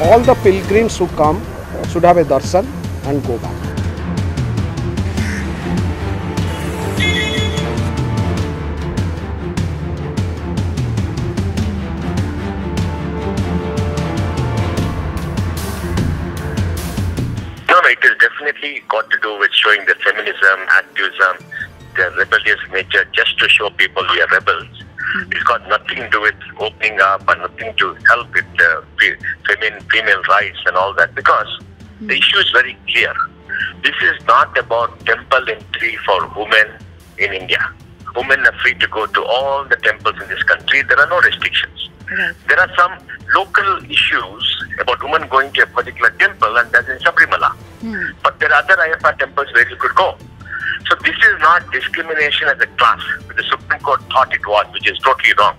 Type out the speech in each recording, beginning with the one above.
all the pilgrims who come should have a darshan and go back. It is definitely got to do with showing the feminism, activism, the rebellious nature, just to show people we are rebels. It's got nothing to do with opening up and nothing to help with female rights and all that, because the issue is very clear. This is not about temple entry for women in India. Women are free to go to all the temples in this country. There are no restrictions. There are some local issues about women going to a particular temple, and that's in Sabarimala. But there are other Ayyappa temples where you could go. So this is not discrimination as a class. The Supreme Court thought it was, which is totally wrong.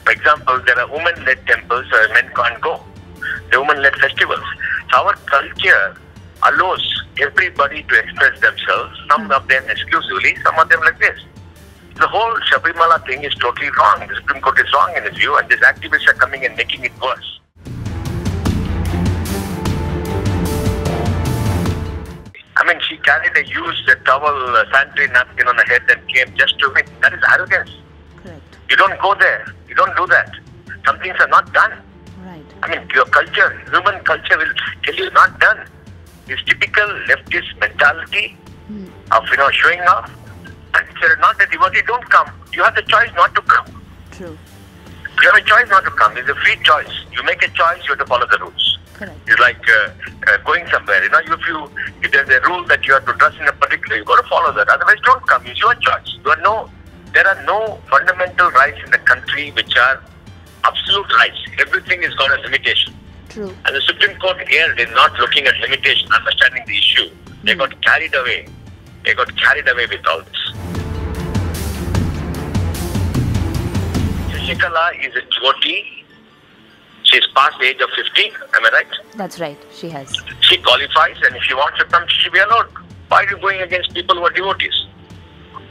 For example, there are women-led temples where men can't go. There are women-led festivals. So our culture allows everybody to express themselves, some of them exclusively, some of them like this. The whole Sabarimala thing is totally wrong. The Supreme Court is wrong in its view, and these activists are coming and making it worse. I mean, she carried a used towel, sanitary napkin on her head and came just to win. That is arrogance. Correct. You don't go there. You don't do that. Some things are not done. Right. I mean, your culture, human culture will tell you not done. It's typical leftist mentality of, showing off. And if you're not a devotee, don't come. You have the choice not to come. True. You have a choice not to come. It's a free choice. You make a choice, you have to follow the rules. Correct. It's like going somewhere. If there's a rule that you have to dress in a particular, you got to follow that. Otherwise, don't come. It's your choice. There are no fundamental rights in the country which are absolute rights. Everything is got a limitation. True. And the Supreme Court erred in not looking at limitation, understanding the issue. They got carried away. They got carried away with all this. Shashikala is a devotee. She's past the age of 50. Am I right? That's right. She has. She qualifies, and if she wants to come, she should be allowed. Why are you going against people who are devotees?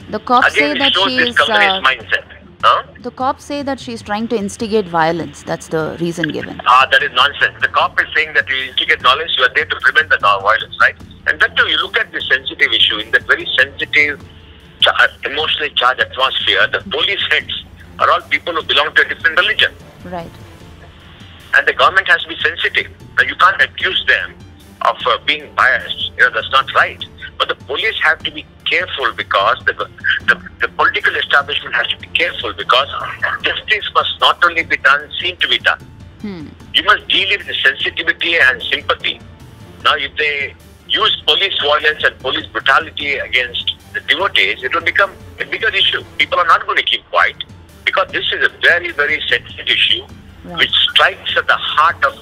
The cops say Again, that it shows she this is. company's mindset. Huh? The cops say that she's trying to instigate violence. That's the reason given. That is nonsense. The cop is saying that you instigate violence, you are there to prevent the violence, right? And that too, you look at this sensitive issue, in that very sensitive, emotionally charged atmosphere, the police heads are all people who belong to a different religion. Right. And the government has to be sensitive. Now, you can't accuse them of being biased. That's not right. But the police have to be careful, because the political establishment has to be careful, because justice must not only be done, seem to be done. You must deal with the sensitivity and sympathy. Now, if they use police violence and police brutality against the devotees, it will become a bigger issue. People are not going to keep quiet, because this is a very, very sensitive issue, which strikes at the heart of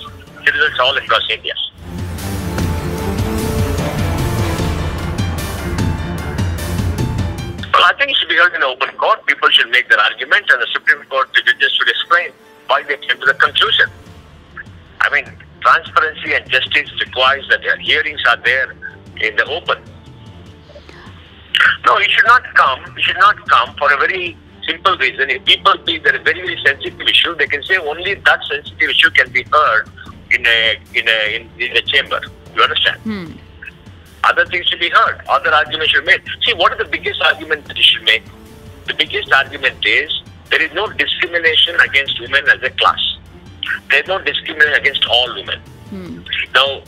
citizens all across India. Well, I think it should be held in an open court. People should make their arguments, and the Supreme Court judges should explain why they came to the conclusion. I mean, transparency and justice requires that their hearings are there in the open. No, it should not come. It should not come for a very simple reason. If people feel that a very, very sensitive issue, they can say only that sensitive issue can be heard in a chamber. You understand? Other things should be heard. Other arguments should be made. See, what is the biggest argument that you should make? The biggest argument is there is no discrimination against women as a class. There is no discrimination against all women. Now,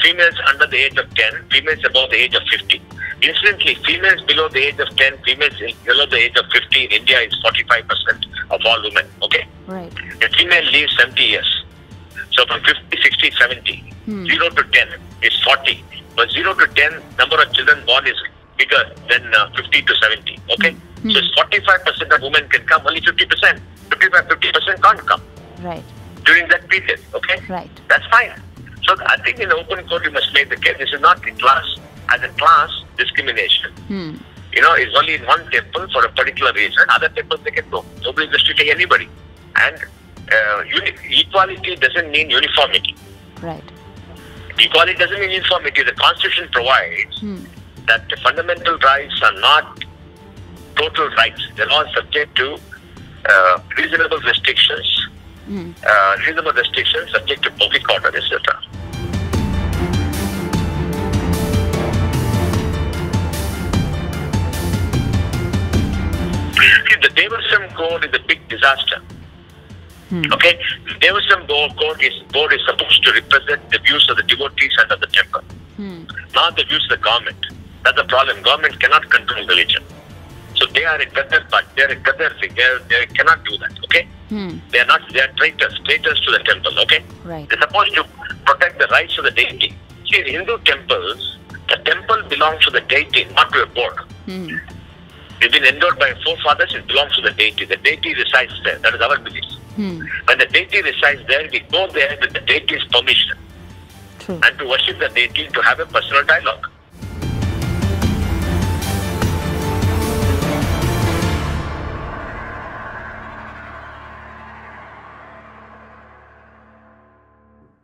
females under the age of 10, females above the age of 50. Incidentally, females below the age of 10, females below the age of 50 in India is 45% of all women. Okay? Right. A female lives 70 years. So from 50, 60, 70. 0 to 10 is 40. But 0 to 10, number of children born is bigger than 50 to 70. Okay? So it's 45% of women can come, only 50%. 50% can't come. Right. During that period. Okay? Right. That's fine. So I think in the open court you must make the case. This is not as a class discrimination. It's only in one temple for a particular reason. Other temples they can go. Nobody is restricting anybody. And equality doesn't mean uniformity. Right. Equality doesn't mean uniformity. The Constitution provides that the fundamental rights are not total rights. They're all subject to reasonable restrictions reasonable restrictions subject to public order, etc. See, the Devaswom Code is a big disaster. Okay, the Devaswom Board is supposed to represent the views of the devotees and of the temple, not the views of the government. That's the problem. Government cannot control religion. So they are a Gadar part. They are a Gadar figure. They cannot do that. Okay, they are not. They are traitors to the temple. Okay, Right. they're supposed to protect the rights of the deity. See, in Hindu temples, the temple belongs to the deity, not to a board. It's been endowed by forefathers. It belongs to the deity. The deity resides there. That is our belief. When the deity resides there, we go there with the deity's permission True. and to worship the deity, to have a personal dialogue.